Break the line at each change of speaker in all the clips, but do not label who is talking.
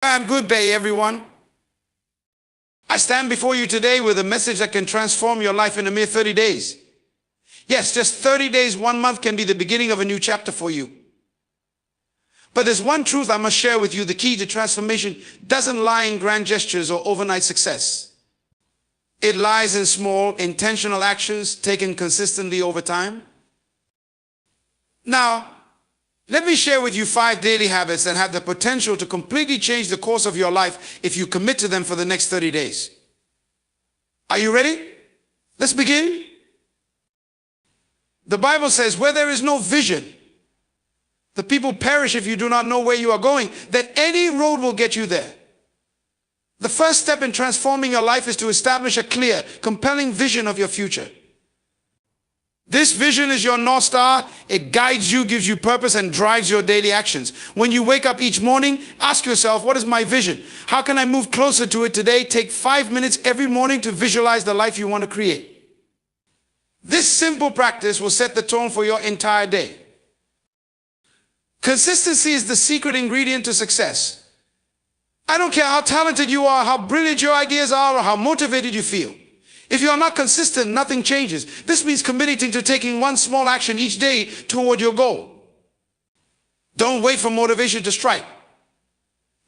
I'm Good Bay, everyone. I stand before you today with a message that can transform your life in a mere 30 days. Yes, just 30 days, 1 month can be the beginning of a new chapter for you. But there's one truth I must share with you. The key to transformation doesn't lie in grand gestures or overnight success. It lies in small, intentional actions taken consistently over time. Now, let me share with you 5 daily habits that have the potential to completely change the course of your life if you commit to them for the next 30 days. Are you ready? Let's begin. The Bible says, where there is no vision, the people perish if you do not know where you are going, that any road will get you there. The first step in transforming your life is to establish a clear, compelling vision of your future. This vision is your North Star. It guides you, gives you purpose, and drives your daily actions. When you wake up each morning, ask yourself, what is my vision? How can I move closer to it today? Take 5 minutes every morning to visualize the life you want to create. This simple practice will set the tone for your entire day. Consistency is the secret ingredient to success. I don't care how talented you are, how brilliant your ideas are, or how motivated you feel. If you are not consistent, nothing changes. This means committing to taking one small action each day toward your goal. Don't wait for motivation to strike.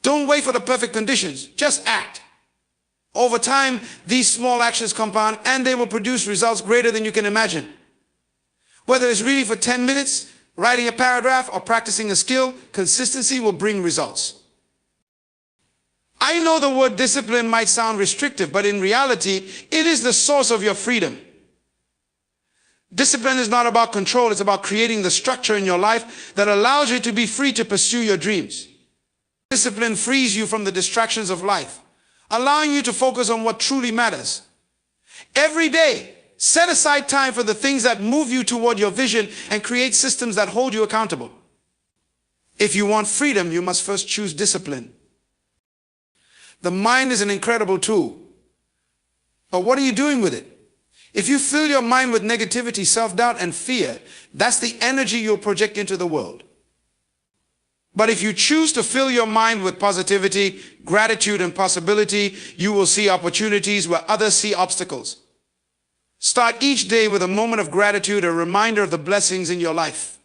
Don't wait for the perfect conditions. Just act. Over time, these small actions compound and they will produce results greater than you can imagine. Whether it's reading for 10 minutes, writing a paragraph, or practicing a skill, consistency will bring results. I know the word discipline might sound restrictive, but in reality, it is the source of your freedom. Discipline is not about control, it's about creating the structure in your life that allows you to be free to pursue your dreams. Discipline frees you from the distractions of life, allowing you to focus on what truly matters. Every day, set aside time for the things that move you toward your vision and create systems that hold you accountable. If you want freedom, you must first choose discipline. The mind is an incredible tool. But what are you doing with it? If you fill your mind with negativity, self-doubt, and fear, that's the energy you'll project into the world. But if you choose to fill your mind with positivity, gratitude, and possibility, you will see opportunities where others see obstacles. Start each day with a moment of gratitude, a reminder of the blessings in your life.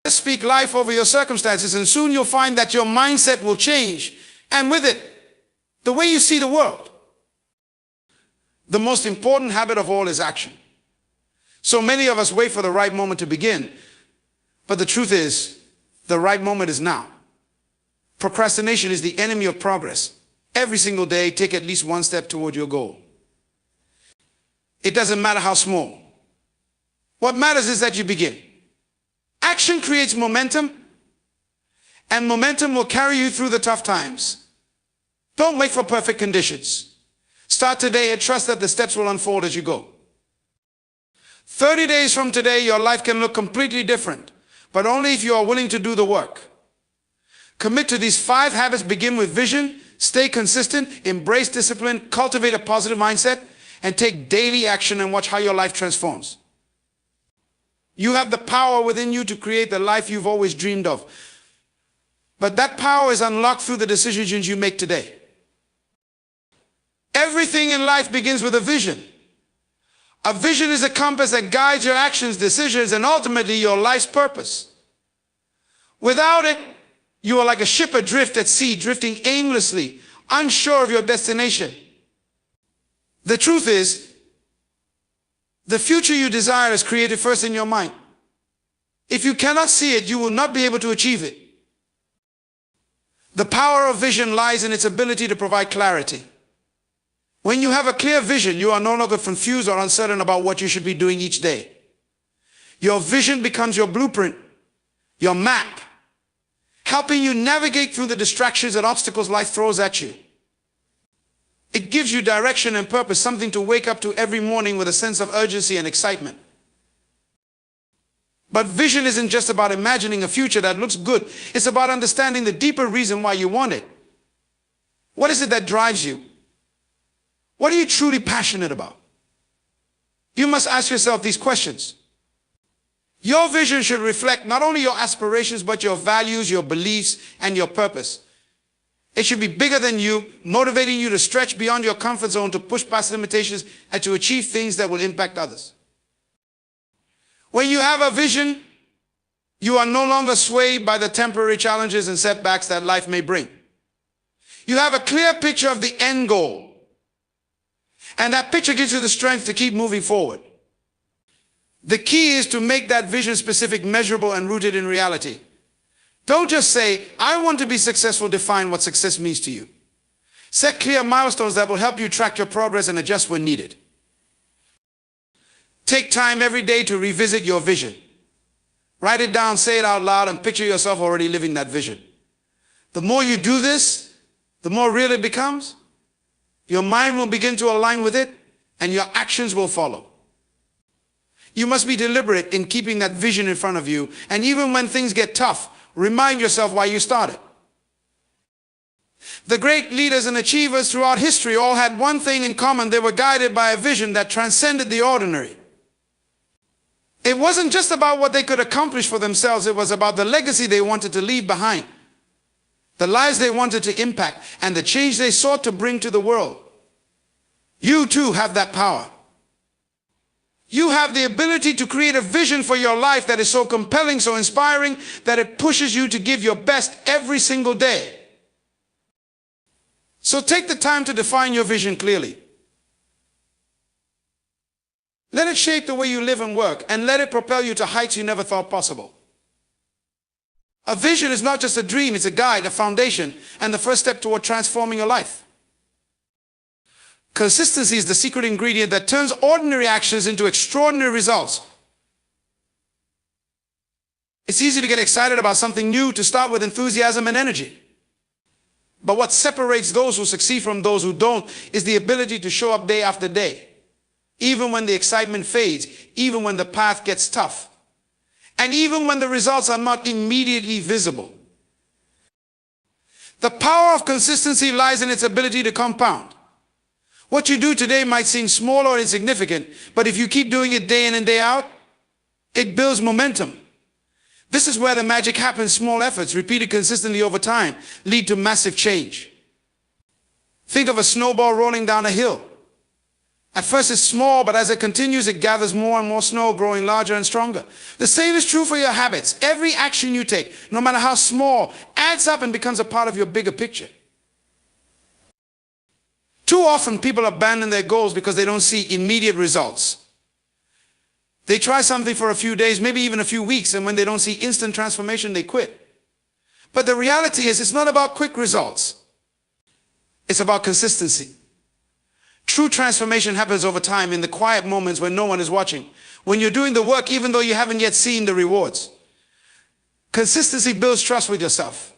Speak life over your circumstances, and soon you'll find that your mindset will change, and with it, the way you see the world. The most important habit of all is action. So many of us wait for the right moment to begin, but the truth is, the right moment is now. Procrastination is the enemy of progress. Every single day, take at least one step toward your goal. It doesn't matter how small. What matters is that you begin. Action creates momentum, and momentum will carry you through the tough times. Don't wait for perfect conditions. Start today and trust that the steps will unfold as you go. 30 days from today, your life can look completely different, but only if you are willing to do the work. Commit to these 5 habits. Begin with vision, stay consistent, embrace discipline, cultivate a positive mindset, and take daily action and watch how your life transforms. You have the power within you to create the life you've always dreamed of. But that power is unlocked through the decisions you make today. Everything in life begins with a vision. A vision is a compass that guides your actions, decisions, and ultimately your life's purpose. Without it, you are like a ship adrift at sea, drifting aimlessly, unsure of your destination. The truth is, the future you desire is created first in your mind. If you cannot see it, you will not be able to achieve it. The power of vision lies in its ability to provide clarity. When you have a clear vision, you are no longer confused or uncertain about what you should be doing each day. Your vision becomes your blueprint, your map, helping you navigate through the distractions and obstacles life throws at you. It gives you direction and purpose, something to wake up to every morning with a sense of urgency and excitement. But vision isn't just about imagining a future that looks good. It's about understanding the deeper reason why you want it. What is it that drives you? What are you truly passionate about? You must ask yourself these questions. Your vision should reflect not only your aspirations, but your values, your beliefs, and your purpose. It should be bigger than you, motivating you to stretch beyond your comfort zone, to push past limitations, and to achieve things that will impact others. When you have a vision, you are no longer swayed by the temporary challenges and setbacks that life may bring. You have a clear picture of the end goal. And that picture gives you the strength to keep moving forward. The key is to make that vision specific, measurable, and rooted in reality. Don't just say, I want to be successful. Define what success means to you. Set clear milestones that will help you track your progress and adjust when needed. Take time every day to revisit your vision. Write it down, say it out loud, and picture yourself already living that vision. The more you do this, the more real it becomes. Your mind will begin to align with it, and your actions will follow. You must be deliberate in keeping that vision in front of you, and even when things get tough, remind yourself why you started. The great leaders and achievers throughout history all had one thing in common: they were guided by a vision that transcended the ordinary. It wasn't just about what they could accomplish for themselves, it was about the legacy they wanted to leave behind, the lives they wanted to impact, and the change they sought to bring to the world. You too have that power. You have the ability to create a vision for your life that is so compelling, so inspiring, that it pushes you to give your best every single day. So take the time to define your vision clearly. Let it shape the way you live and work, and let it propel you to heights you never thought possible. A vision is not just a dream, it's a guide, a foundation, and the first step toward transforming your life. Consistency is the secret ingredient that turns ordinary actions into extraordinary results. It's easy to get excited about something new, to start with enthusiasm and energy. But what separates those who succeed from those who don't is the ability to show up day after day, even when the excitement fades, even when the path gets tough, and even when the results are not immediately visible. The power of consistency lies in its ability to compound. What you do today might seem small or insignificant, but if you keep doing it day in and day out, it builds momentum. This is where the magic happens. Small efforts, repeated consistently over time, lead to massive change. Think of a snowball rolling down a hill. At first it's small, but as it continues, it gathers more and more snow, growing larger and stronger. The same is true for your habits. Every action you take, no matter how small, adds up and becomes a part of your bigger picture. Too often people abandon their goals because they don't see immediate results. They try something for a few days, maybe even a few weeks, and when they don't see instant transformation, they quit. But the reality is, it's not about quick results. It's about consistency. True transformation happens over time, in the quiet moments when no one is watching, when you're doing the work even though you haven't yet seen the rewards. Consistency builds trust with yourself.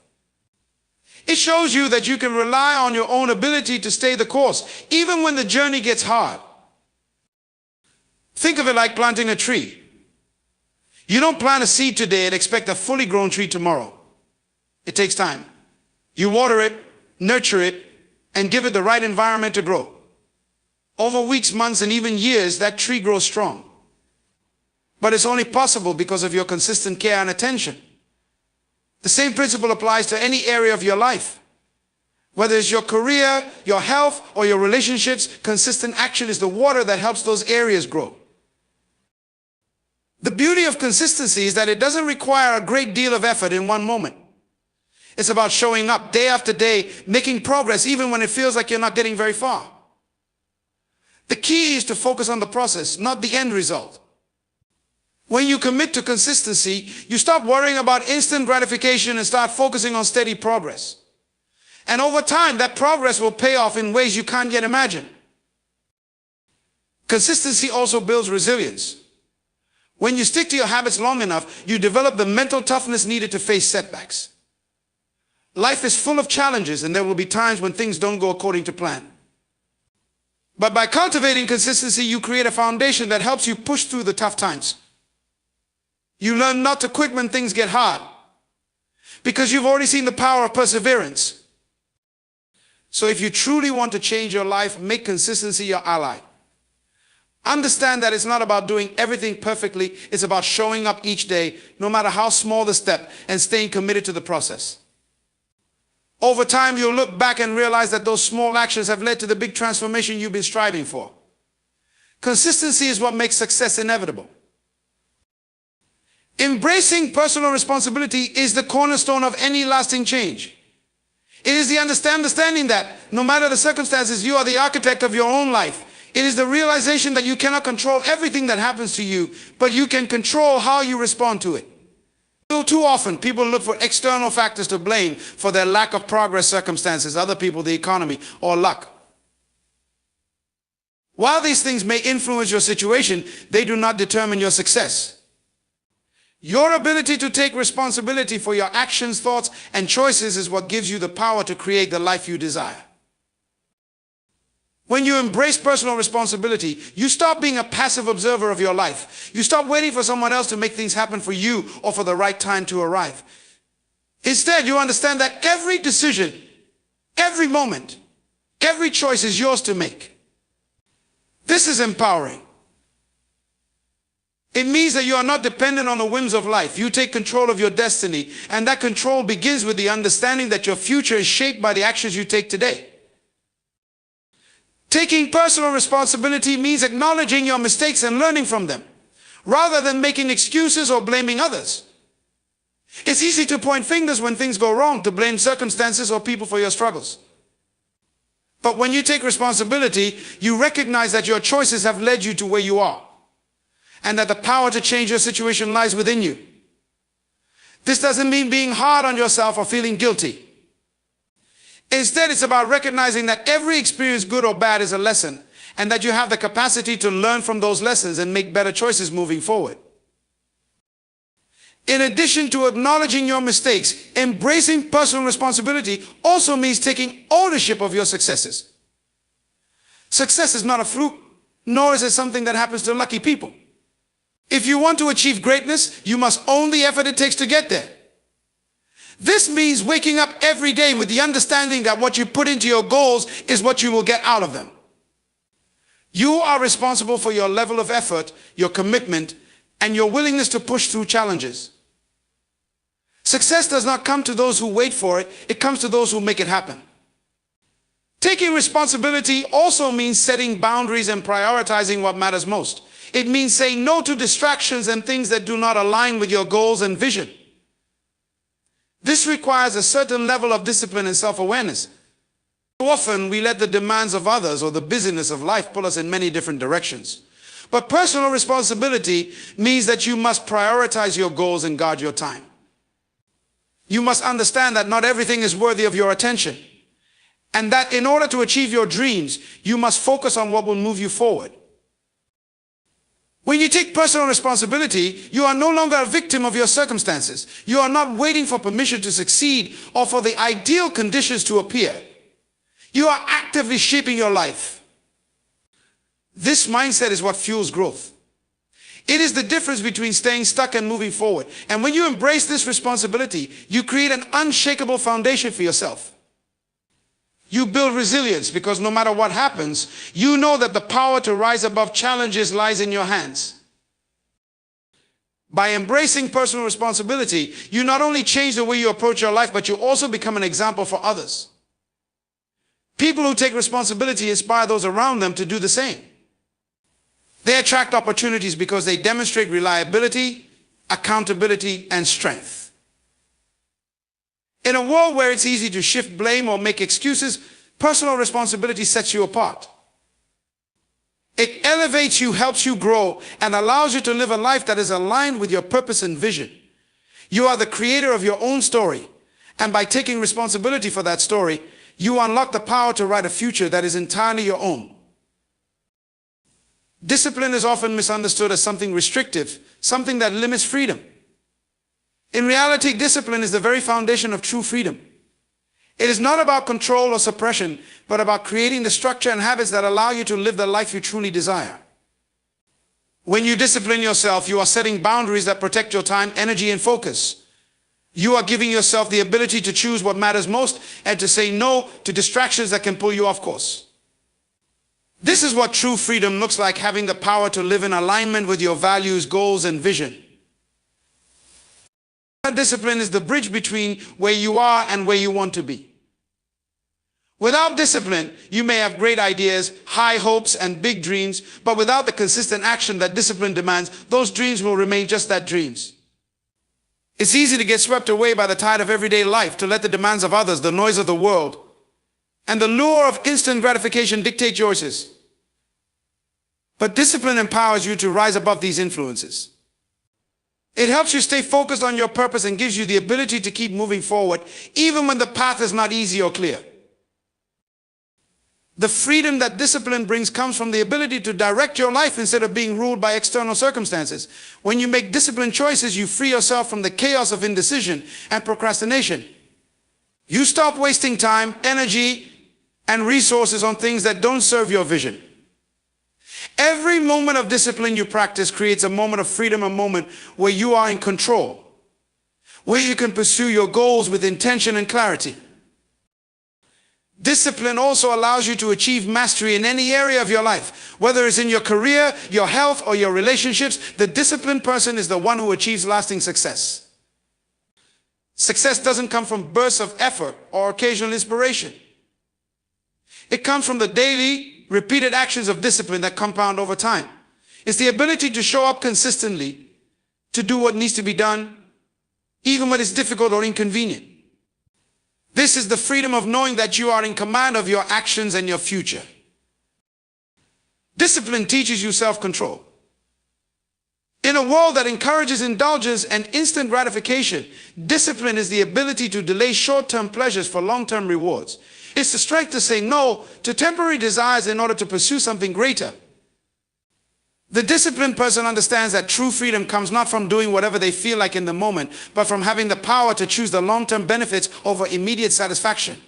It shows you that you can rely on your own ability to stay the course, even when the journey gets hard. Think of it like planting a tree. You don't plant a seed today and expect a fully grown tree tomorrow. It takes time. You water it, nurture it, and give it the right environment to grow. Over weeks, months, and even years, that tree grows strong. But it's only possible because of your consistent care and attention. The same principle applies to any area of your life. Whether it's your career, your health, or your relationships, consistent action is the water that helps those areas grow. The beauty of consistency is that it doesn't require a great deal of effort in one moment. It's about showing up day after day, making progress even when it feels like you're not getting very far. The key is to focus on the process, not the end result. When you commit to consistency, you stop worrying about instant gratification and start focusing on steady progress. And over time, that progress will pay off in ways you can't yet imagine. Consistency also builds resilience. When you stick to your habits long enough, you develop the mental toughness needed to face setbacks. Life is full of challenges, and there will be times when things don't go according to plan. But by cultivating consistency, you create a foundation that helps you push through the tough times. You learn not to quit when things get hard, because you've already seen the power of perseverance. So if you truly want to change your life, make consistency your ally. Understand that it's not about doing everything perfectly. It's about showing up each day, no matter how small the step, and staying committed to the process. Over time, you'll look back and realize that those small actions have led to the big transformation you've been striving for. Consistency is what makes success inevitable. Embracing personal responsibility is the cornerstone of any lasting change. It is the understanding that, no matter the circumstances, you are the architect of your own life. It is the realization that you cannot control everything that happens to you, but you can control how you respond to it. Too often, people look for external factors to blame for their lack of progress, circumstances, other people, the economy, or luck. While these things may influence your situation, they do not determine your success. Your ability to take responsibility for your actions, thoughts, and choices is what gives you the power to create the life you desire. When you embrace personal responsibility, you stop being a passive observer of your life. You stop waiting for someone else to make things happen for you or for the right time to arrive. Instead, you understand that every decision, every moment, every choice is yours to make. This is empowering. It means that you are not dependent on the whims of life. You take control of your destiny, and that control begins with the understanding that your future is shaped by the actions you take today. Taking personal responsibility means acknowledging your mistakes and learning from them, rather than making excuses or blaming others. It's easy to point fingers when things go wrong, to blame circumstances or people for your struggles. But when you take responsibility, you recognize that your choices have led you to where you are, and that the power to change your situation lies within you. This doesn't mean being hard on yourself or feeling guilty. Instead, it's about recognizing that every experience, good or bad, is a lesson, and that you have the capacity to learn from those lessons and make better choices moving forward. In addition to acknowledging your mistakes, embracing personal responsibility also means taking ownership of your successes. Success is not a fluke, nor is it something that happens to lucky people. If you want to achieve greatness, you must own the effort it takes to get there. This means waking up every day with the understanding that what you put into your goals is what you will get out of them. You are responsible for your level of effort, your commitment, and your willingness to push through challenges. Success does not come to those who wait for it, it comes to those who make it happen. Taking responsibility also means setting boundaries and prioritizing what matters most. It means saying no to distractions and things that do not align with your goals and vision. This requires a certain level of discipline and self-awareness. Too often, we let the demands of others or the busyness of life pull us in many different directions. But personal responsibility means that you must prioritize your goals and guard your time. You must understand that not everything is worthy of your attention, and that in order to achieve your dreams, you must focus on what will move you forward. When you take personal responsibility, you are no longer a victim of your circumstances. You are not waiting for permission to succeed or for the ideal conditions to appear. You are actively shaping your life. This mindset is what fuels growth. It is the difference between staying stuck and moving forward. And when you embrace this responsibility, you create an unshakable foundation for yourself. You build resilience because no matter what happens, you know that the power to rise above challenges lies in your hands. By embracing personal responsibility, you not only change the way you approach your life, but you also become an example for others. People who take responsibility inspire those around them to do the same. They attract opportunities because they demonstrate reliability, accountability, and strength. In a world where it's easy to shift blame or make excuses, personal responsibility sets you apart. It elevates you, helps you grow, and allows you to live a life that is aligned with your purpose and vision. You are the creator of your own story, and by taking responsibility for that story, you unlock the power to write a future that is entirely your own. Discipline is often misunderstood as something restrictive, something that limits freedom. In reality, discipline is the very foundation of true freedom. It is not about control or suppression, but about creating the structure and habits that allow you to live the life you truly desire. When you discipline yourself, you are setting boundaries that protect your time, energy, and focus. You are giving yourself the ability to choose what matters most and to say no to distractions that can pull you off course. This is what true freedom looks like, having the power to live in alignment with your values, goals, and vision. Discipline is the bridge between where you are and where you want to be. Without discipline, you may have great ideas, high hopes, and big dreams, but without the consistent action that discipline demands, those dreams will remain just that, dreams. It's easy to get swept away by the tide of everyday life, to let the demands of others, the noise of the world, and the lure of instant gratification dictate choices. But discipline empowers you to rise above these influences. It helps you stay focused on your purpose and gives you the ability to keep moving forward, even when the path is not easy or clear. The freedom that discipline brings comes from the ability to direct your life instead of being ruled by external circumstances. When you make disciplined choices, you free yourself from the chaos of indecision and procrastination. You stop wasting time, energy, and resources on things that don't serve your vision. Every moment of discipline you practice creates a moment of freedom, a moment where you are in control, where you can pursue your goals with intention and clarity. Discipline also allows you to achieve mastery in any area of your life. Whether it's in your career, your health, or your relationships, the disciplined person is the one who achieves lasting success. Success doesn't come from bursts of effort or occasional inspiration. It comes from the daily, repeated actions of discipline that compound over time. It's the ability to show up consistently, to do what needs to be done, even when it's difficult or inconvenient. This is the freedom of knowing that you are in command of your actions and your future. Discipline teaches you self-control. In a world that encourages indulgence and instant gratification, discipline is the ability to delay short-term pleasures for long-term rewards. It's the strength to say no to temporary desires in order to pursue something greater. The disciplined person understands that true freedom comes not from doing whatever they feel like in the moment, but from having the power to choose the long-term benefits over immediate satisfaction.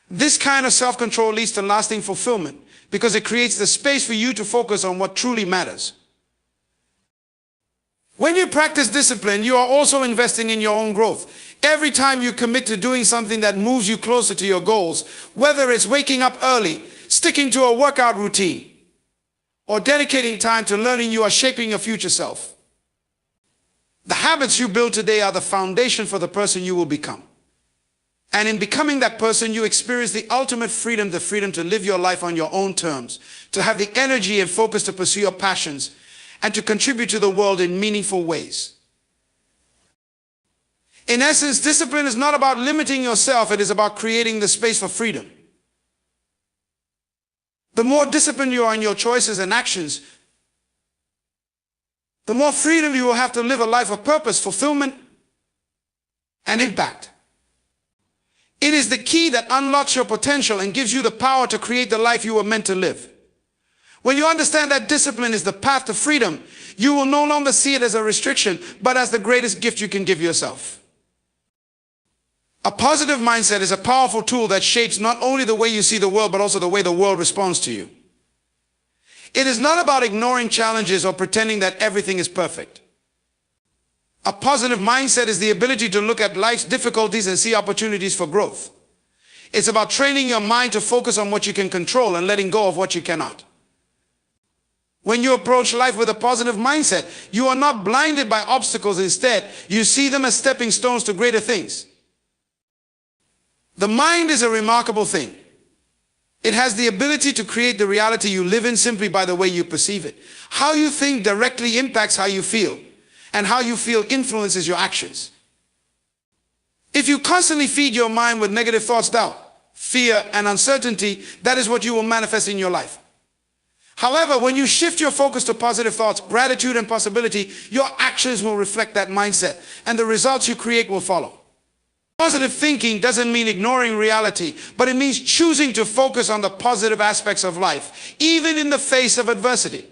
This kind of self-control leads to lasting fulfillment because it creates the space for you to focus on what truly matters. When you practice discipline, you are also investing in your own growth. Every time you commit to doing something that moves you closer to your goals, whether it's waking up early, sticking to a workout routine, or dedicating time to learning, you are shaping your future self. The habits you build today are the foundation for the person you will become. And in becoming that person, you experience the ultimate freedom, the freedom to live your life on your own terms, to have the energy and focus to pursue your passions, and to contribute to the world in meaningful ways. In essence, discipline is not about limiting yourself, it is about creating the space for freedom. The more disciplined you are in your choices and actions, the more freedom you will have to live a life of purpose, fulfillment, and impact. It is the key that unlocks your potential and gives you the power to create the life you were meant to live. When you understand that discipline is the path to freedom, you will no longer see it as a restriction, but as the greatest gift you can give yourself. A positive mindset is a powerful tool that shapes not only the way you see the world, but also the way the world responds to you. It is not about ignoring challenges or pretending that everything is perfect. A positive mindset is the ability to look at life's difficulties and see opportunities for growth. It's about training your mind to focus on what you can control and letting go of what you cannot. When you approach life with a positive mindset, you are not blinded by obstacles. Instead, you see them as stepping stones to greater things. The mind is a remarkable thing. It has the ability to create the reality you live in simply by the way you perceive it. How you think directly impacts how you feel, and how you feel influences your actions. If you constantly feed your mind with negative thoughts, doubt, fear, and uncertainty, that is what you will manifest in your life. However, when you shift your focus to positive thoughts, gratitude, and possibility, your actions will reflect that mindset, and the results you create will follow. Positive thinking doesn't mean ignoring reality, but it means choosing to focus on the positive aspects of life, even in the face of adversity.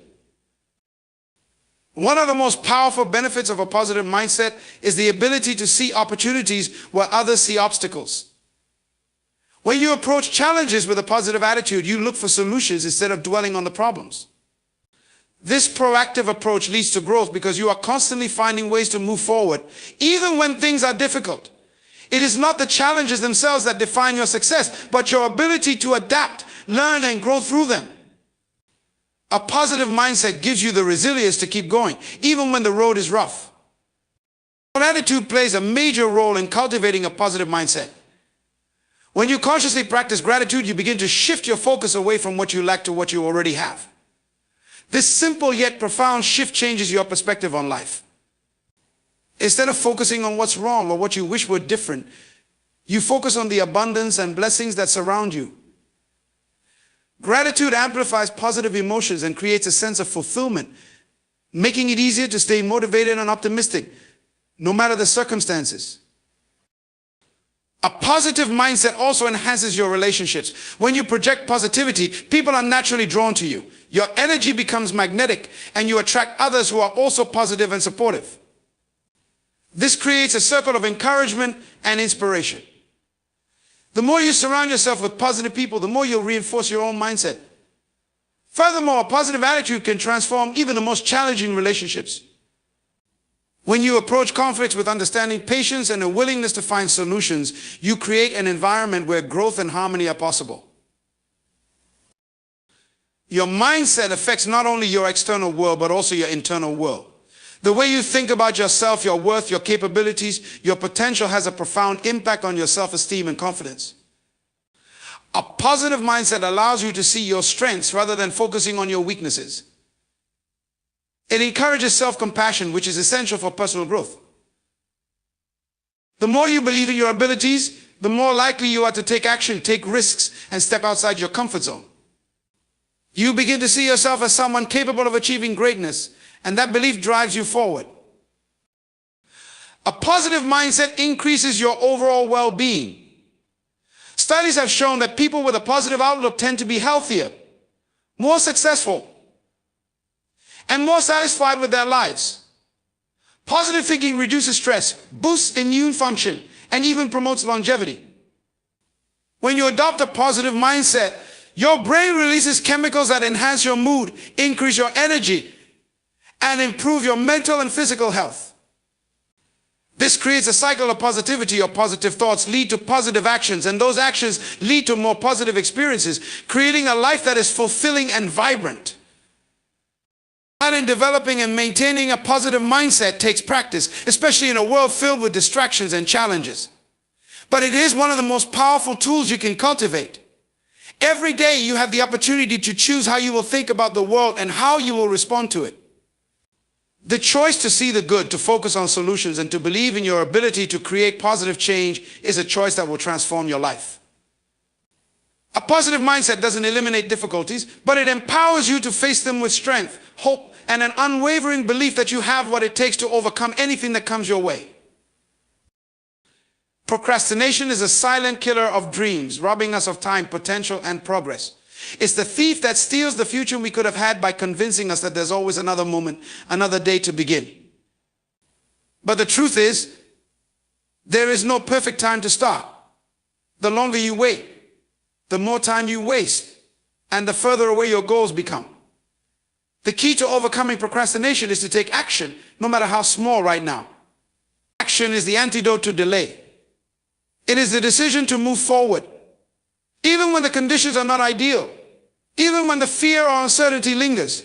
One of the most powerful benefits of a positive mindset is the ability to see opportunities where others see obstacles. When you approach challenges with a positive attitude, you look for solutions instead of dwelling on the problems. This proactive approach leads to growth because you are constantly finding ways to move forward, even when things are difficult. It is not the challenges themselves that define your success, but your ability to adapt, learn, and grow through them. A positive mindset gives you the resilience to keep going, even when the road is rough. Your attitude plays a major role in cultivating a positive mindset. When you consciously practice gratitude, you begin to shift your focus away from what you lack to what you already have. This simple yet profound shift changes your perspective on life. Instead of focusing on what's wrong or what you wish were different, you focus on the abundance and blessings that surround you. Gratitude amplifies positive emotions and creates a sense of fulfillment, making it easier to stay motivated and optimistic, no matter the circumstances. A positive mindset also enhances your relationships. When you project positivity, people are naturally drawn to you. Your energy becomes magnetic, and you attract others who are also positive and supportive. This creates a circle of encouragement and inspiration. The more you surround yourself with positive people, the more you'll reinforce your own mindset. Furthermore, a positive attitude can transform even the most challenging relationships. When you approach conflicts with understanding, patience, and a willingness to find solutions, you create an environment where growth and harmony are possible. Your mindset affects not only your external world, but also your internal world. The way you think about yourself, your worth, your capabilities, your potential has a profound impact on your self-esteem and confidence. A positive mindset allows you to see your strengths rather than focusing on your weaknesses. It encourages self-compassion, which is essential for personal growth. The more you believe in your abilities, the more likely you are to take action, take risks, and step outside your comfort zone. You begin to see yourself as someone capable of achieving greatness, and that belief drives you forward. A positive mindset increases your overall well-being. Studies have shown that people with a positive outlook tend to be healthier, more successful, and more satisfied with their lives. Positive thinking reduces stress, boosts immune function, and even promotes longevity. When you adopt a positive mindset, your brain releases chemicals that enhance your mood, increase your energy, and improve your mental and physical health. This creates a cycle of positivity. Your positive thoughts lead to positive actions, and those actions lead to more positive experiences, creating a life that is fulfilling and vibrant. In developing and maintaining a positive mindset takes practice, especially in a world filled with distractions and challenges. But it is one of the most powerful tools you can cultivate. Every day you have the opportunity to choose how you will think about the world and how you will respond to it. The choice to see the good, to focus on solutions, and to believe in your ability to create positive change is a choice that will transform your life. A positive mindset doesn't eliminate difficulties, but it empowers you to face them with strength, hope, and an unwavering belief that you have what it takes to overcome anything that comes your way. Procrastination is a silent killer of dreams, robbing us of time, potential, and progress. It's the thief that steals the future we could have had by convincing us that there's always another moment, another day to begin. But the truth is, there is no perfect time to start. The longer you wait, the more time you waste, and the further away your goals become. The key to overcoming procrastination is to take action, no matter how small right now. Action is the antidote to delay. It is the decision to move forward, even when the conditions are not ideal, even when the fear or uncertainty lingers.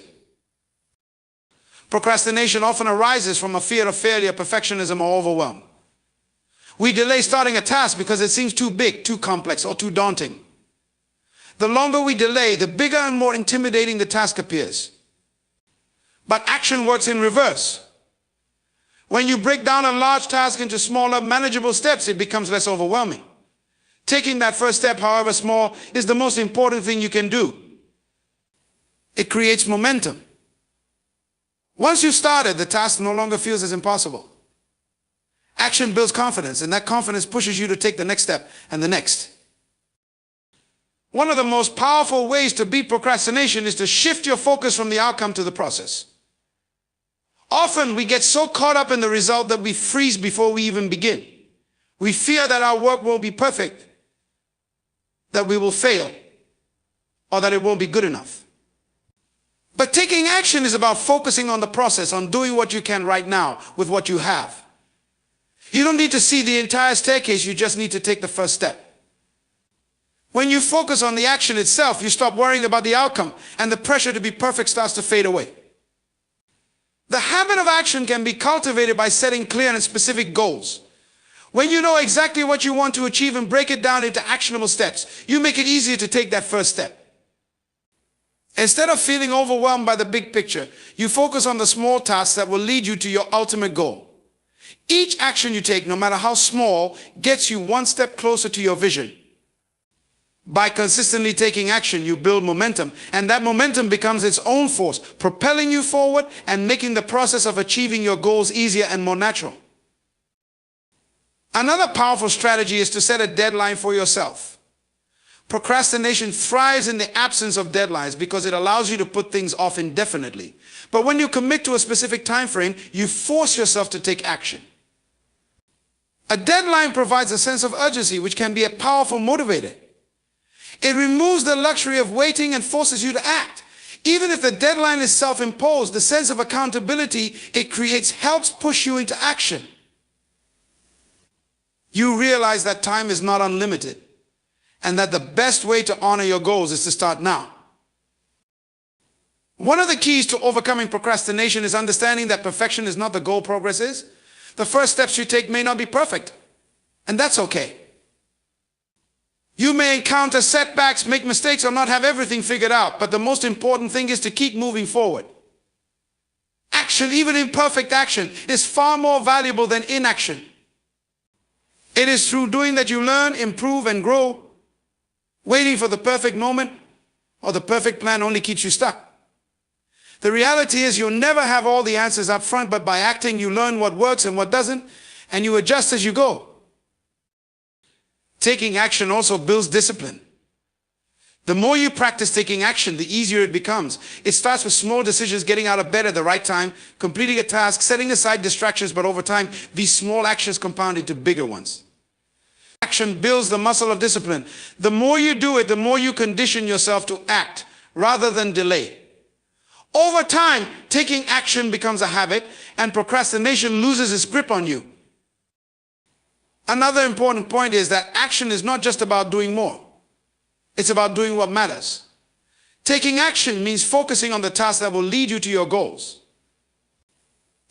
Procrastination often arises from a fear of failure, perfectionism, or overwhelm. We delay starting a task because it seems too big, too complex, or too daunting. The longer we delay, the bigger and more intimidating the task appears. But action works in reverse. When you break down a large task into smaller, manageable steps, it becomes less overwhelming. Taking that first step, however small, is the most important thing you can do. It creates momentum. Once you've started, the task no longer feels as impossible. Action builds confidence, and that confidence pushes you to take the next step and the next. One of the most powerful ways to beat procrastination is to shift your focus from the outcome to the process. Often we get so caught up in the result that we freeze before we even begin. We fear that our work won't be perfect, that we will fail, or that it won't be good enough. But taking action is about focusing on the process, on doing what you can right now with what you have. You don't need to see the entire staircase, you just need to take the first step. When you focus on the action itself, you stop worrying about the outcome, and the pressure to be perfect starts to fade away. The habit of action can be cultivated by setting clear and specific goals. When you know exactly what you want to achieve and break it down into actionable steps, you make it easier to take that first step. Instead of feeling overwhelmed by the big picture, you focus on the small tasks that will lead you to your ultimate goal. Each action you take, no matter how small, gets you one step closer to your vision. By consistently taking action, you build momentum, and that momentum becomes its own force, propelling you forward and making the process of achieving your goals easier and more natural. Another powerful strategy is to set a deadline for yourself. Procrastination thrives in the absence of deadlines because it allows you to put things off indefinitely. But when you commit to a specific time frame, you force yourself to take action. A deadline provides a sense of urgency, which can be a powerful motivator. It removes the luxury of waiting and forces you to act. Even if the deadline is self-imposed, the sense of accountability it creates helps push you into action. You realize that time is not unlimited, and that the best way to honor your goals is to start now. One of the keys to overcoming procrastination is understanding that perfection is not the goal, progress is. The first steps you take may not be perfect, and that's okay. You may encounter setbacks, make mistakes, or not have everything figured out, but the most important thing is to keep moving forward. Action, even imperfect action, is far more valuable than inaction. It is through doing that you learn, improve, and grow. Waiting for the perfect moment or the perfect plan only keeps you stuck. The reality is you'll never have all the answers up front, but by acting you learn what works and what doesn't, and you adjust as you go. Taking action also builds discipline. The more you practice taking action, the easier it becomes. It starts with small decisions, getting out of bed at the right time, completing a task, setting aside distractions, but over time, these small actions compound into bigger ones. Action builds the muscle of discipline. The more you do it, the more you condition yourself to act rather than delay. Over time, taking action becomes a habit, and procrastination loses its grip on you. Another important point is that action is not just about doing more. It's about doing what matters. Taking action means focusing on the tasks that will lead you to your goals.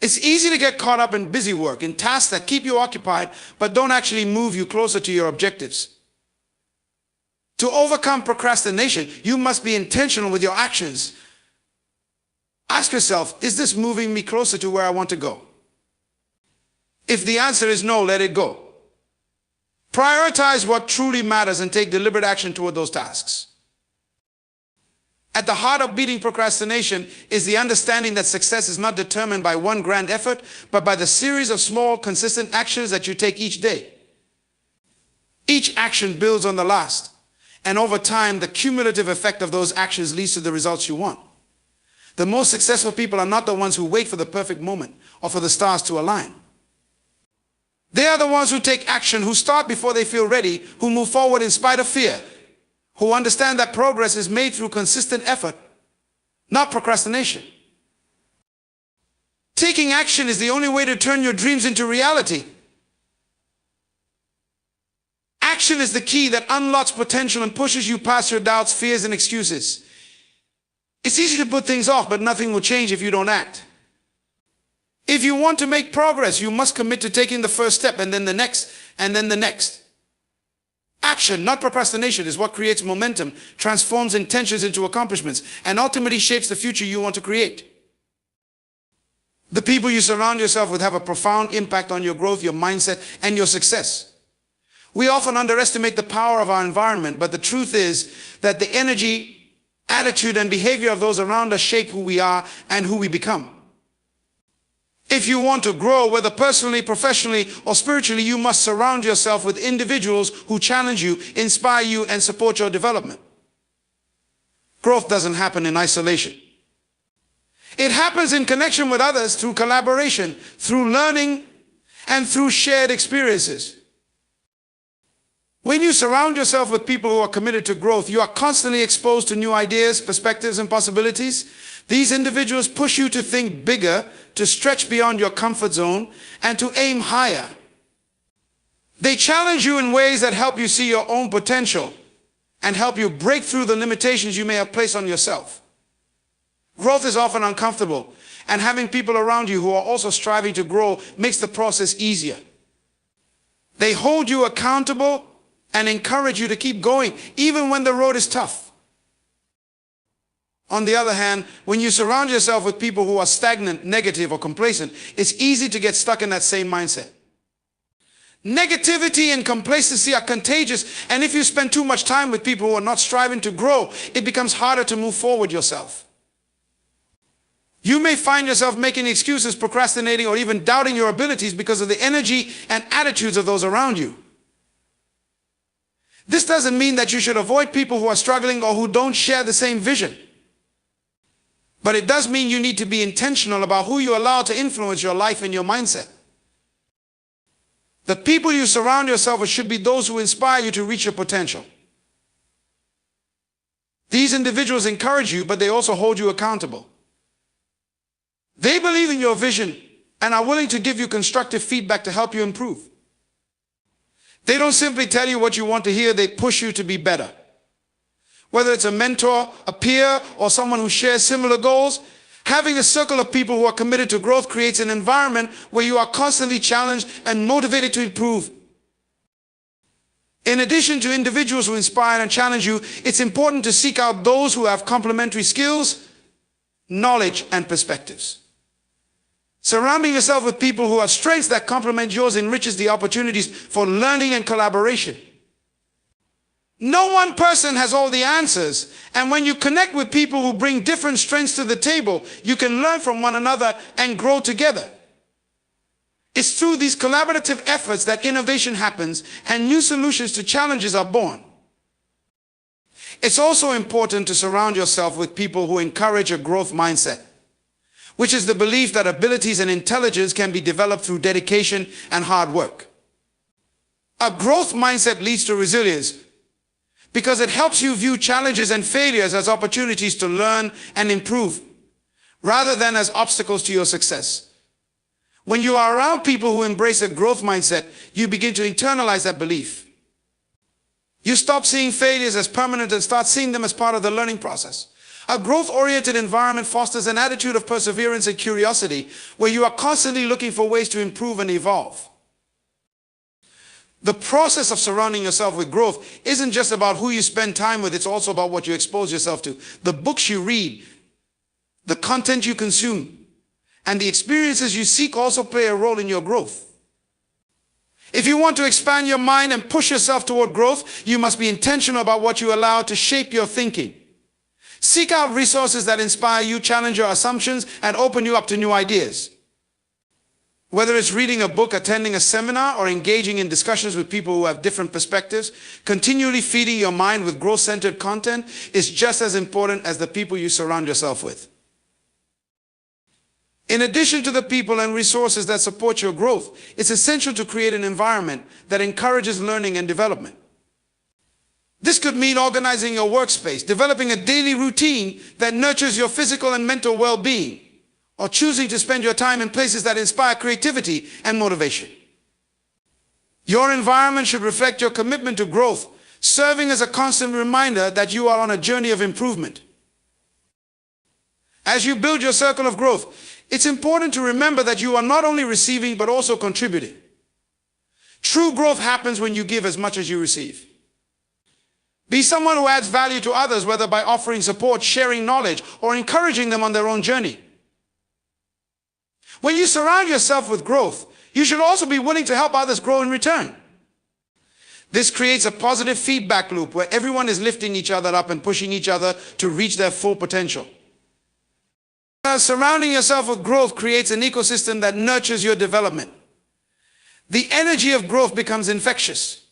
It's easy to get caught up in busy work, in tasks that keep you occupied, but don't actually move you closer to your objectives. To overcome procrastination, you must be intentional with your actions. Ask yourself, is this moving me closer to where I want to go? If the answer is no, let it go. Prioritize what truly matters and take deliberate action toward those tasks. At the heart of beating procrastination is the understanding that success is not determined by one grand effort, but by the series of small, consistent actions that you take each day. Each action builds on the last, and over time, the cumulative effect of those actions leads to the results you want. The most successful people are not the ones who wait for the perfect moment or for the stars to align. They are the ones who take action, who start before they feel ready, who move forward in spite of fear, who understand that progress is made through consistent effort, not procrastination. Taking action is the only way to turn your dreams into reality. Action is the key that unlocks potential and pushes you past your doubts, fears, and excuses. It's easy to put things off, but nothing will change if you don't act. If you want to make progress, you must commit to taking the first step, and then the next, and then the next. Action, not procrastination, is what creates momentum, transforms intentions into accomplishments, and ultimately shapes the future you want to create. The people you surround yourself with have a profound impact on your growth, your mindset, and your success. We often underestimate the power of our environment, but the truth is that the energy, attitude, and behavior of those around us shape who we are and who we become. If you want to grow, whether personally, professionally, or spiritually, you must surround yourself with individuals who challenge you, inspire you, and support your development. Growth doesn't happen in isolation. It happens in connection with others through collaboration, through learning, and through shared experiences. When you surround yourself with people who are committed to growth, you are constantly exposed to new ideas, perspectives, and possibilities. These individuals push you to think bigger, to stretch beyond your comfort zone, and to aim higher. They challenge you in ways that help you see your own potential and help you break through the limitations you may have placed on yourself. Growth is often uncomfortable, and having people around you who are also striving to grow makes the process easier. They hold you accountable and encourage you to keep going, even when the road is tough. On the other hand, when you surround yourself with people who are stagnant, negative, or complacent, it's easy to get stuck in that same mindset. Negativity and complacency are contagious, and if you spend too much time with people who are not striving to grow, it becomes harder to move forward yourself. You may find yourself making excuses, procrastinating, or even doubting your abilities because of the energy and attitudes of those around you. This doesn't mean that you should avoid people who are struggling or who don't share the same vision. But it does mean you need to be intentional about who you allow to influence your life and your mindset. The people you surround yourself with should be those who inspire you to reach your potential. These individuals encourage you, but they also hold you accountable. They believe in your vision and are willing to give you constructive feedback to help you improve. They don't simply tell you what you want to hear, they push you to be better. Whether it's a mentor, a peer, or someone who shares similar goals, having a circle of people who are committed to growth creates an environment where you are constantly challenged and motivated to improve. In addition to individuals who inspire and challenge you, it's important to seek out those who have complementary skills, knowledge, and perspectives. Surrounding yourself with people who have strengths that complement yours enriches the opportunities for learning and collaboration. No one person has all the answers, and when you connect with people who bring different strengths to the table, you can learn from one another and grow together. It's through these collaborative efforts that innovation happens and new solutions to challenges are born. It's also important to surround yourself with people who encourage a growth mindset, which is the belief that abilities and intelligence can be developed through dedication and hard work. A growth mindset leads to resilience, because it helps you view challenges and failures as opportunities to learn and improve, rather than as obstacles to your success. When you are around people who embrace a growth mindset, you begin to internalize that belief. You stop seeing failures as permanent and start seeing them as part of the learning process. A growth-oriented environment fosters an attitude of perseverance and curiosity, where you are constantly looking for ways to improve and evolve. The process of surrounding yourself with growth isn't just about who you spend time with, it's also about what you expose yourself to. The books you read, the content you consume, and the experiences you seek also play a role in your growth. If you want to expand your mind and push yourself toward growth, you must be intentional about what you allow to shape your thinking. Seek out resources that inspire you, challenge your assumptions, and open you up to new ideas. Whether it's reading a book, attending a seminar, or engaging in discussions with people who have different perspectives, continually feeding your mind with growth-centered content is just as important as the people you surround yourself with. In addition to the people and resources that support your growth, it's essential to create an environment that encourages learning and development. This could mean organizing your workspace, developing a daily routine that nurtures your physical and mental well-being, or choosing to spend your time in places that inspire creativity and motivation. Your environment should reflect your commitment to growth, serving as a constant reminder that you are on a journey of improvement. As you build your circle of growth, it's important to remember that you are not only receiving but also contributing. True growth happens when you give as much as you receive. Be someone who adds value to others, whether by offering support, sharing knowledge, or encouraging them on their own journey. When you surround yourself with growth, you should also be willing to help others grow in return. This creates a positive feedback loop where everyone is lifting each other up and pushing each other to reach their full potential. Surrounding yourself with growth creates an ecosystem that nurtures your development. The energy of growth becomes infectious.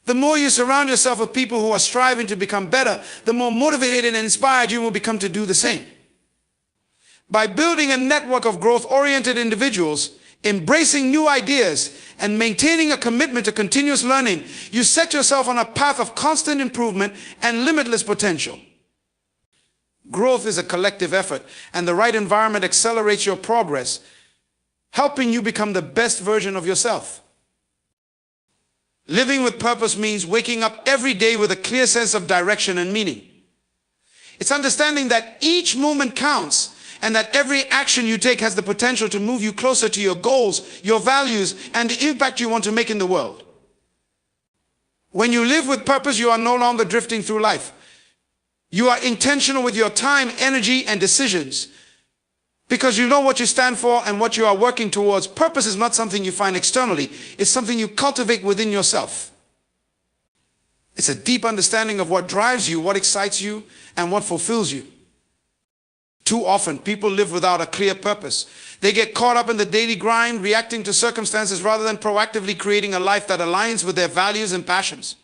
The more you surround yourself with people who are striving to become better, the more motivated and inspired you will become to do the same. By building a network of growth-oriented individuals, embracing new ideas, and maintaining a commitment to continuous learning, you set yourself on a path of constant improvement and limitless potential. Growth is a collective effort, and the right environment accelerates your progress, helping you become the best version of yourself. Living with purpose means waking up every day with a clear sense of direction and meaning. It's understanding that each moment counts, and that every action you take has the potential to move you closer to your goals, your values, and the impact you want to make in the world. When you live with purpose, you are no longer drifting through life. You are intentional with your time, energy, and decisions because you know what you stand for and what you are working towards. Purpose is not something you find externally. It's something you cultivate within yourself. It's a deep understanding of what drives you, what excites you, and what fulfills you. Too often, people live without a clear purpose. They get caught up in the daily grind, reacting to circumstances rather than proactively creating a life that aligns with their values and passions.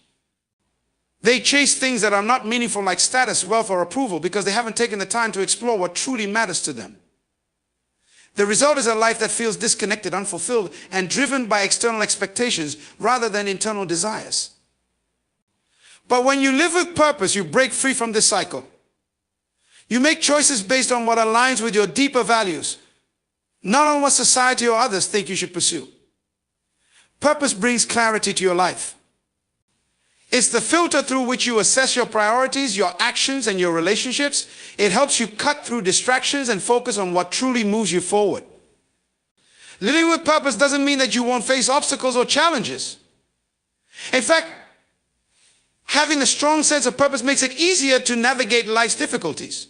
They chase things that are not meaningful like status, wealth, or approval because they haven't taken the time to explore what truly matters to them. The result is a life that feels disconnected, unfulfilled, and driven by external expectations rather than internal desires. But when you live with purpose, you break free from this cycle. You make choices based on what aligns with your deeper values, not on what society or others think you should pursue. Purpose brings clarity to your life. It's the filter through which you assess your priorities, your actions, and your relationships. It helps you cut through distractions and focus on what truly moves you forward. Living with purpose doesn't mean that you won't face obstacles or challenges. In fact, having a strong sense of purpose makes it easier to navigate life's difficulties.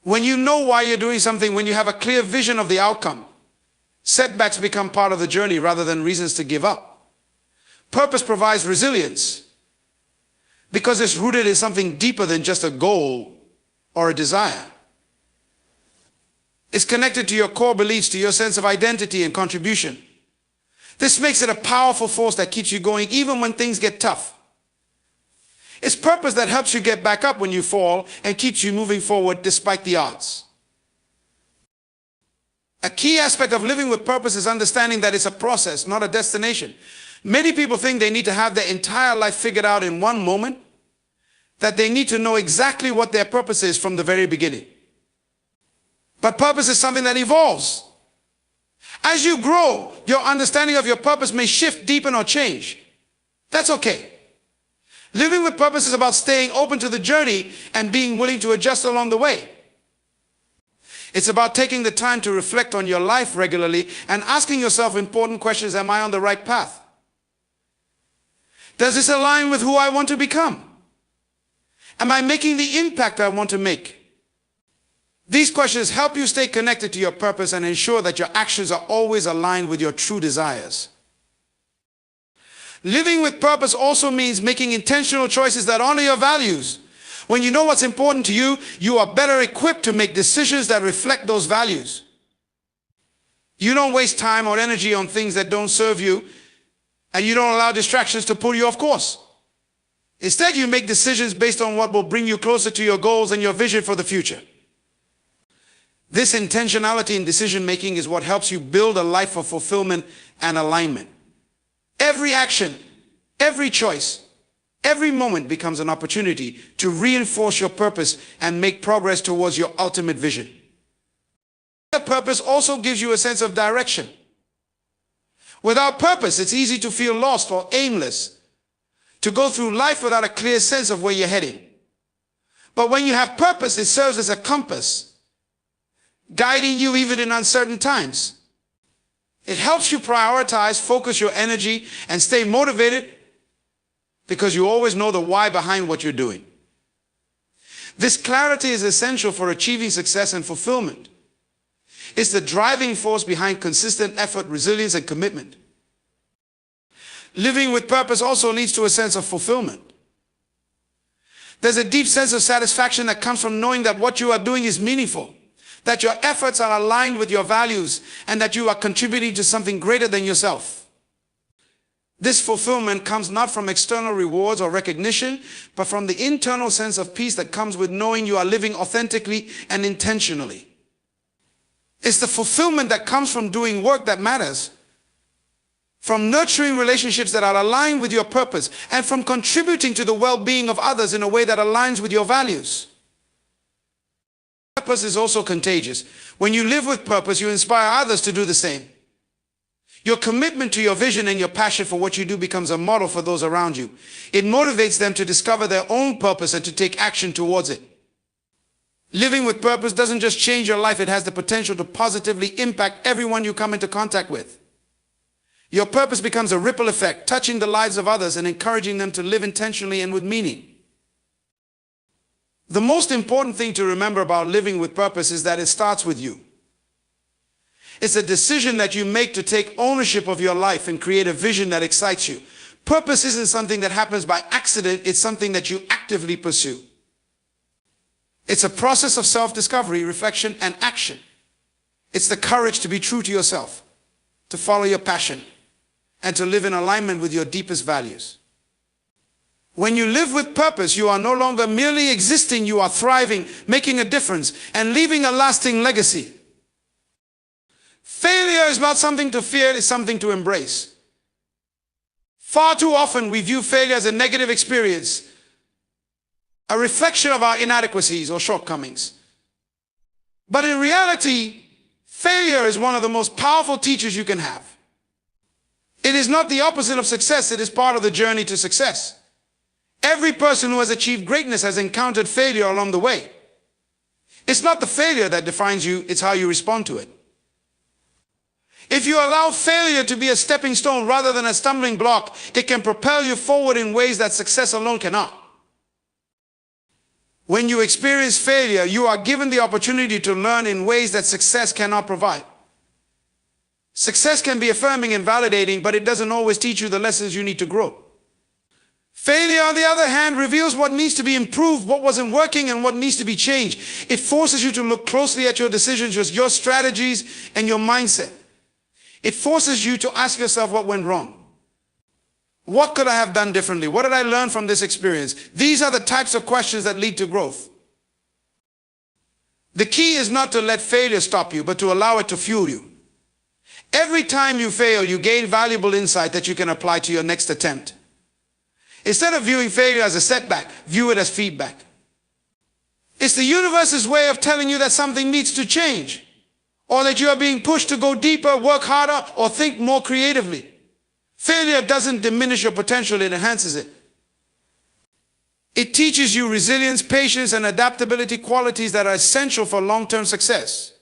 When you know why you're doing something, when you have a clear vision of the outcome, setbacks become part of the journey rather than reasons to give up. Purpose provides resilience because it's rooted in something deeper than just a goal or a desire. It's connected to your core beliefs, to your sense of identity and contribution. This makes it a powerful force that keeps you going even when things get tough. It's purpose that helps you get back up when you fall and keeps you moving forward despite the odds. A key aspect of living with purpose is understanding that it's a process, not a destination. Many people think they need to have their entire life figured out in one moment, that they need to know exactly what their purpose is from the very beginning. But purpose is something that evolves. As you grow, your understanding of your purpose may shift, deepen, or change. That's okay. Living with purpose is about staying open to the journey and being willing to adjust along the way. It's about taking the time to reflect on your life regularly and asking yourself important questions. Am I on the right path? Does this align with who I want to become? Am I making the impact I want to make? These questions help you stay connected to your purpose and ensure that your actions are always aligned with your true desires. Living with purpose also means making intentional choices that honor your values. When you know what's important to you, you are better equipped to make decisions that reflect those values. You don't waste time or energy on things that don't serve you, and you don't allow distractions to pull you off course. Instead, you make decisions based on what will bring you closer to your goals and your vision for the future. This intentionality in decision-making is what helps you build a life of fulfillment and alignment. Every action, every choice, every moment becomes an opportunity to reinforce your purpose and make progress towards your ultimate vision. Purpose also gives you a sense of direction. Without purpose, it's easy to feel lost or aimless, to go through life without a clear sense of where you're heading. But when you have purpose, it serves as a compass, guiding you even in uncertain times. It helps you prioritize, focus your energy, and stay motivated because you always know the why behind what you're doing. This clarity is essential for achieving success and fulfillment. It's the driving force behind consistent effort, resilience, and commitment. Living with purpose also leads to a sense of fulfillment. There's a deep sense of satisfaction that comes from knowing that what you are doing is meaningful, that your efforts are aligned with your values, and that you are contributing to something greater than yourself. This fulfillment comes not from external rewards or recognition, but from the internal sense of peace that comes with knowing you are living authentically and intentionally. It's the fulfillment that comes from doing work that matters, from nurturing relationships that are aligned with your purpose, and from contributing to the well-being of others in a way that aligns with your values. Purpose is also contagious. When you live with purpose, you inspire others to do the same. Your commitment to your vision and your passion for what you do becomes a model for those around you. It motivates them to discover their own purpose and to take action towards it. Living with purpose doesn't just change your life, it has the potential to positively impact everyone you come into contact with. Your purpose becomes a ripple effect, touching the lives of others and encouraging them to live intentionally and with meaning. The most important thing to remember about living with purpose is that it starts with you. It's a decision that you make to take ownership of your life and create a vision that excites you. Purpose isn't something that happens by accident, it's something that you actively pursue. It's a process of self-discovery, reflection, and action. It's the courage to be true to yourself, to follow your passion, and to live in alignment with your deepest values. When you live with purpose, you are no longer merely existing, you are thriving, making a difference, and leaving a lasting legacy. Failure is not something to fear, it's something to embrace. Far too often we view failure as a negative experience, a reflection of our inadequacies or shortcomings. But in reality, failure is one of the most powerful teachers you can have. It is not the opposite of success, it is part of the journey to success. Every person who has achieved greatness has encountered failure along the way. It's not the failure that defines you, it's how you respond to it. If you allow failure to be a stepping stone rather than a stumbling block, it can propel you forward in ways that success alone cannot. When you experience failure, you are given the opportunity to learn in ways that success cannot provide. Success can be affirming and validating, but it doesn't always teach you the lessons you need to grow. Failure, on the other hand, reveals what needs to be improved, what wasn't working, and what needs to be changed. It forces you to look closely at your decisions, your strategies, and your mindset. It forces you to ask yourself what went wrong. What could I have done differently? What did I learn from this experience? These are the types of questions that lead to growth. The key is not to let failure stop you, but to allow it to fuel you. Every time you fail, you gain valuable insight that you can apply to your next attempt. Instead of viewing failure as a setback, view it as feedback. It's the universe's way of telling you that something needs to change, or that you are being pushed to go deeper, work harder, or think more creatively. Failure doesn't diminish your potential, it enhances it. It teaches you resilience, patience, and adaptability, qualities that are essential for long-term success.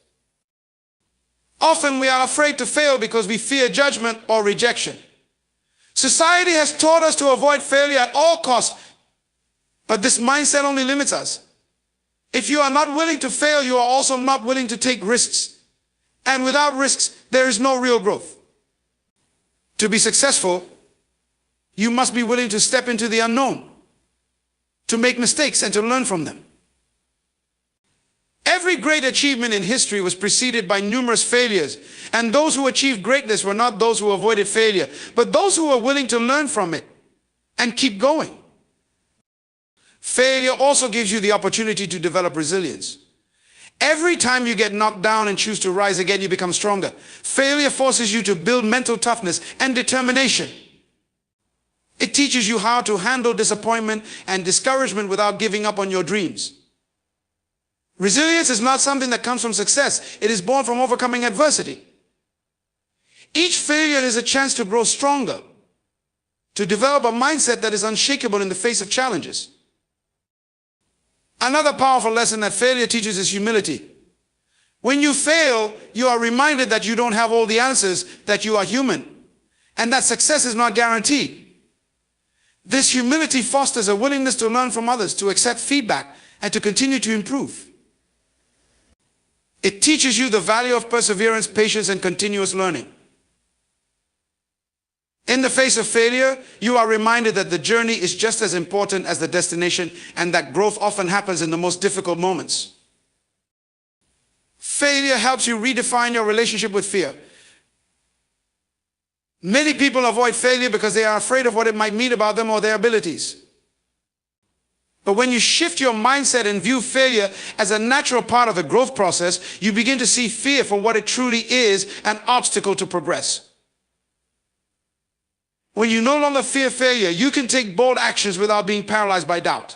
Often we are afraid to fail because we fear judgment or rejection. Society has taught us to avoid failure at all costs, but this mindset only limits us. If you are not willing to fail, you are also not willing to take risks. And without risks, there is no real growth. To be successful, you must be willing to step into the unknown, to make mistakes and to learn from them. Every great achievement in history was preceded by numerous failures, and those who achieved greatness were not those who avoided failure, but those who were willing to learn from it and keep going. Failure also gives you the opportunity to develop resilience. Every time you get knocked down and choose to rise again, you become stronger. Failure forces you to build mental toughness and determination. It teaches you how to handle disappointment and discouragement without giving up on your dreams. Resilience is not something that comes from success. It is born from overcoming adversity. Each failure is a chance to grow stronger, to develop a mindset that is unshakable in the face of challenges. Another powerful lesson that failure teaches is humility. When you fail, you are reminded that you don't have all the answers, that you are human, and that success is not guaranteed. This humility fosters a willingness to learn from others, to accept feedback, and to continue to improve. It teaches you the value of perseverance, patience, and continuous learning. In the face of failure, you are reminded that the journey is just as important as the destination, and that growth often happens in the most difficult moments. Failure helps you redefine your relationship with fear. Many people avoid failure because they are afraid of what it might mean about them or their abilities. But when you shift your mindset and view failure as a natural part of the growth process, you begin to see fear for what it truly is, an obstacle to progress. When you no longer fear failure, you can take bold actions without being paralyzed by doubt.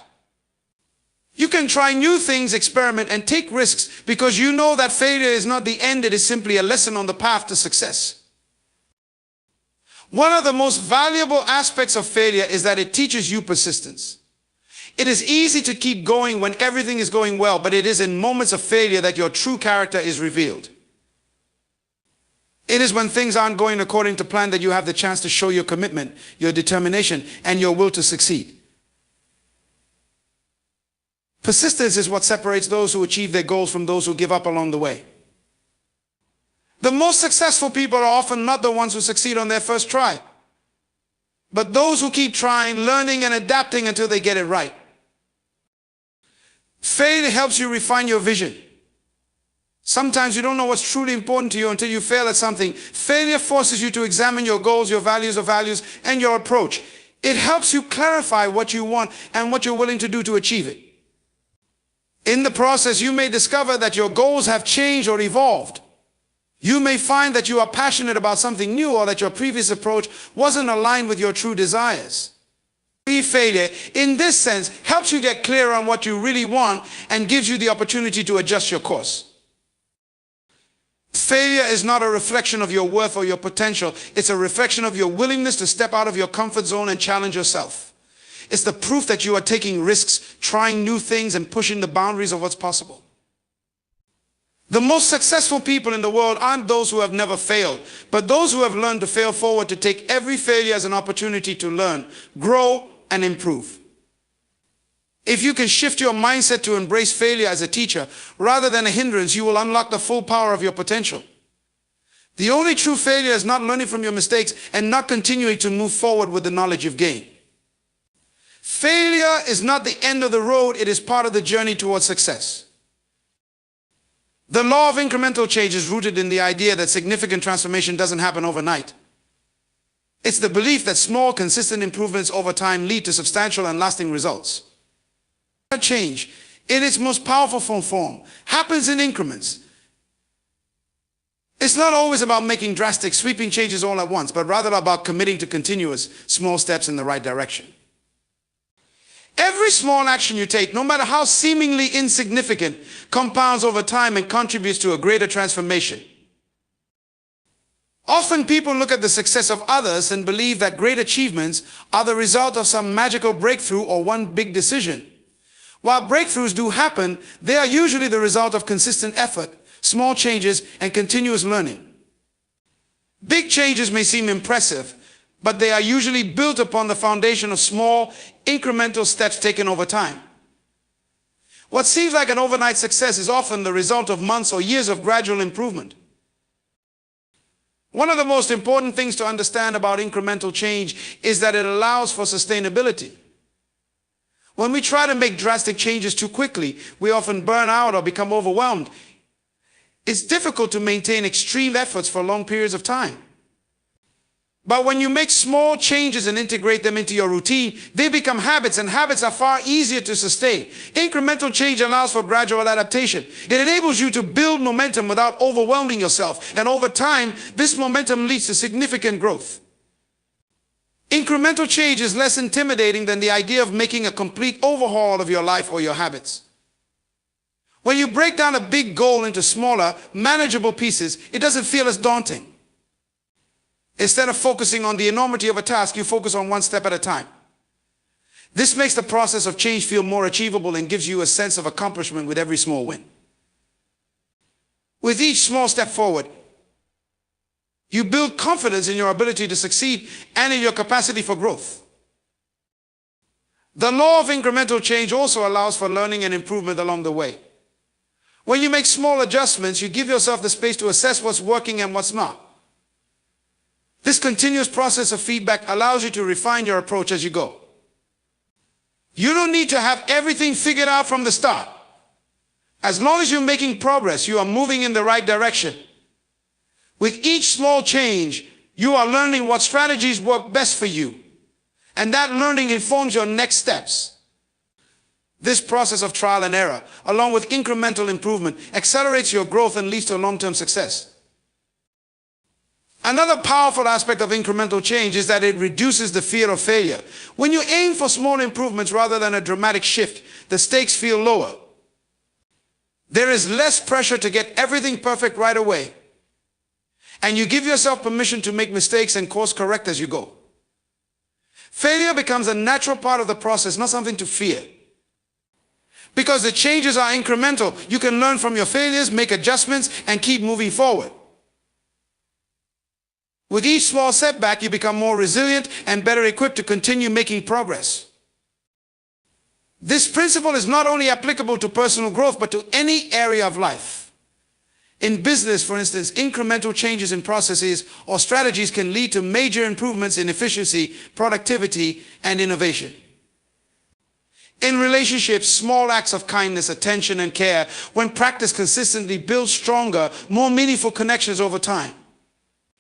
You can try new things, experiment, and take risks because you know that failure is not the end, it is simply a lesson on the path to success. One of the most valuable aspects of failure is that it teaches you persistence. It is easy to keep going when everything is going well, but it is in moments of failure that your true character is revealed. It is when things aren't going according to plan that you have the chance to show your commitment, your determination, and your will to succeed. Persistence is what separates those who achieve their goals from those who give up along the way. The most successful people are often not the ones who succeed on their first try, but those who keep trying, learning, and adapting until they get it right. Failure helps you refine your vision. Sometimes you don't know what's truly important to you until you fail at something. Failure forces you to examine your goals, your values, and your approach. It helps you clarify what you want and what you're willing to do to achieve it. In the process, you may discover that your goals have changed or evolved. You may find that you are passionate about something new or that your previous approach wasn't aligned with your true desires. Failure, in this sense, helps you get clear on what you really want and gives you the opportunity to adjust your course. Failure is not a reflection of your worth or your potential. It's a reflection of your willingness to step out of your comfort zone and challenge yourself. It's the proof that you are taking risks, trying new things, and pushing the boundaries of what's possible. The most successful people in the world aren't those who have never failed, but those who have learned to fail forward, to take every failure as an opportunity to learn, grow, and improve. If you can shift your mindset to embrace failure as a teacher rather than a hindrance, you will unlock the full power of your potential. The only true failure is not learning from your mistakes and not continuing to move forward with the knowledge you've gained. Failure is not the end of the road, it is part of the journey towards success. The law of incremental change is rooted in the idea that significant transformation doesn't happen overnight. It's the belief that small, consistent improvements over time lead to substantial and lasting results. Change, in its most powerful form, happens in increments. It's not always about making drastic, sweeping changes all at once, but rather about committing to continuous, small steps in the right direction. Every small action you take, no matter how seemingly insignificant, compounds over time and contributes to a greater transformation. Often people look at the success of others and believe that great achievements are the result of some magical breakthrough or one big decision. While breakthroughs do happen, they are usually the result of consistent effort, small changes, and continuous learning. Big changes may seem impressive, but they are usually built upon the foundation of small, incremental steps taken over time. What seems like an overnight success is often the result of months or years of gradual improvement. One of the most important things to understand about incremental change is that it allows for sustainability. When we try to make drastic changes too quickly, we often burn out or become overwhelmed. It's difficult to maintain extreme efforts for long periods of time. But when you make small changes and integrate them into your routine, they become habits, and habits are far easier to sustain. Incremental change allows for gradual adaptation. It enables you to build momentum without overwhelming yourself, and over time, this momentum leads to significant growth. Incremental change is less intimidating than the idea of making a complete overhaul of your life or your habits. When you break down a big goal into smaller, manageable pieces, it doesn't feel as daunting. Instead of focusing on the enormity of a task, you focus on one step at a time. This makes the process of change feel more achievable and gives you a sense of accomplishment with every small win. With each small step forward, you build confidence in your ability to succeed and in your capacity for growth. The law of incremental change also allows for learning and improvement along the way. When you make small adjustments, you give yourself the space to assess what's working and what's not. This continuous process of feedback allows you to refine your approach as you go. You don't need to have everything figured out from the start. As long as you're making progress, you are moving in the right direction. With each small change, you are learning what strategies work best for you. And that learning informs your next steps. This process of trial and error, along with incremental improvement, accelerates your growth and leads to long-term success. Another powerful aspect of incremental change is that it reduces the fear of failure. When you aim for small improvements rather than a dramatic shift, the stakes feel lower. There is less pressure to get everything perfect right away. And you give yourself permission to make mistakes and course correct as you go. Failure becomes a natural part of the process, not something to fear. Because the changes are incremental, you can learn from your failures, make adjustments, and keep moving forward. With each small setback, you become more resilient and better equipped to continue making progress. This principle is not only applicable to personal growth, but to any area of life. In business, for instance, incremental changes in processes or strategies can lead to major improvements in efficiency, productivity, and innovation. In relationships, small acts of kindness, attention, and care, when practiced consistently, build stronger, more meaningful connections over time.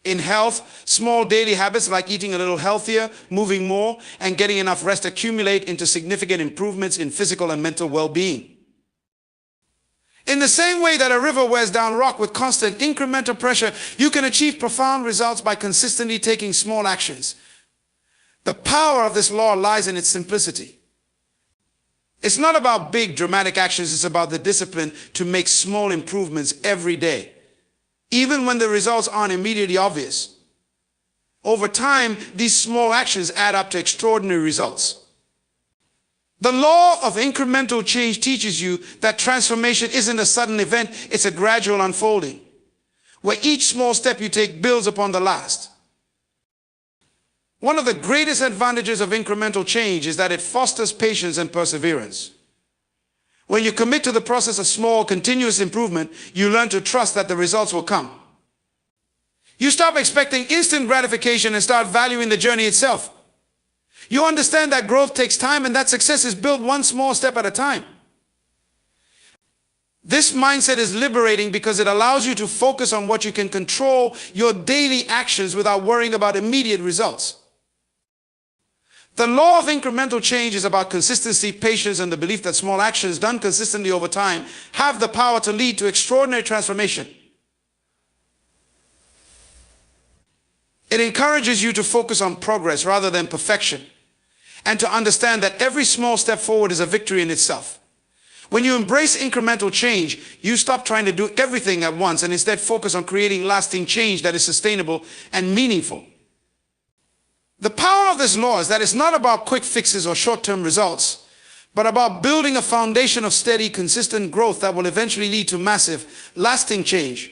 In health, small daily habits like eating a little healthier, moving more, and getting enough rest accumulate into significant improvements in physical and mental well-being. In the same way that a river wears down rock with constant incremental pressure, you can achieve profound results by consistently taking small actions. The power of this law lies in its simplicity. It's not about big dramatic actions, it's about the discipline to make small improvements every day, even when the results aren't immediately obvious. Over time, these small actions add up to extraordinary results. The law of incremental change teaches you that transformation isn't a sudden event, it's a gradual unfolding, where each small step you take builds upon the last. One of the greatest advantages of incremental change is that it fosters patience and perseverance. When you commit to the process of small, continuous improvement, you learn to trust that the results will come. You stop expecting instant gratification and start valuing the journey itself. You understand that growth takes time and that success is built one small step at a time. This mindset is liberating because it allows you to focus on what you can control, your daily actions, without worrying about immediate results. The law of incremental change is about consistency, patience, and the belief that small actions done consistently over time have the power to lead to extraordinary transformation. It encourages you to focus on progress rather than perfection, and to understand that every small step forward is a victory in itself. When you embrace incremental change, you stop trying to do everything at once and instead focus on creating lasting change that is sustainable and meaningful. The power of this law is that it's not about quick fixes or short-term results, but about building a foundation of steady, consistent growth that will eventually lead to massive, lasting change.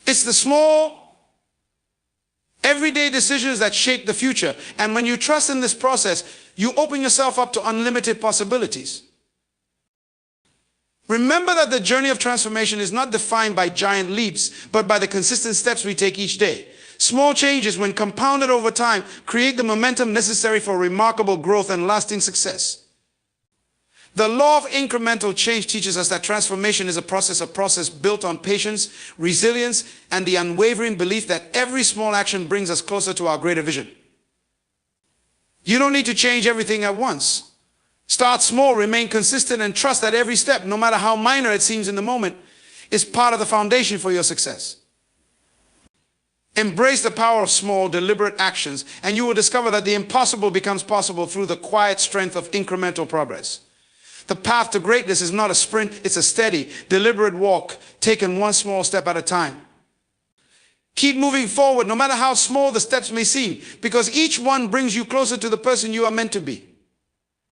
It's the small, everyday decisions that shape the future, and when you trust in this process, you open yourself up to unlimited possibilities. Remember that the journey of transformation is not defined by giant leaps, but by the consistent steps we take each day. Small changes, when compounded over time, create the momentum necessary for remarkable growth and lasting success. The law of incremental change teaches us that transformation is a process built on patience, resilience, and the unwavering belief that every small action brings us closer to our greater vision. You don't need to change everything at once. Start small, remain consistent, and trust that every step, no matter how minor it seems in the moment, is part of the foundation for your success. Embrace the power of small, deliberate actions, and you will discover that the impossible becomes possible through the quiet strength of incremental progress. The path to greatness is not a sprint, it's a steady, deliberate walk, taken one small step at a time. Keep moving forward, no matter how small the steps may seem, because each one brings you closer to the person you are meant to be.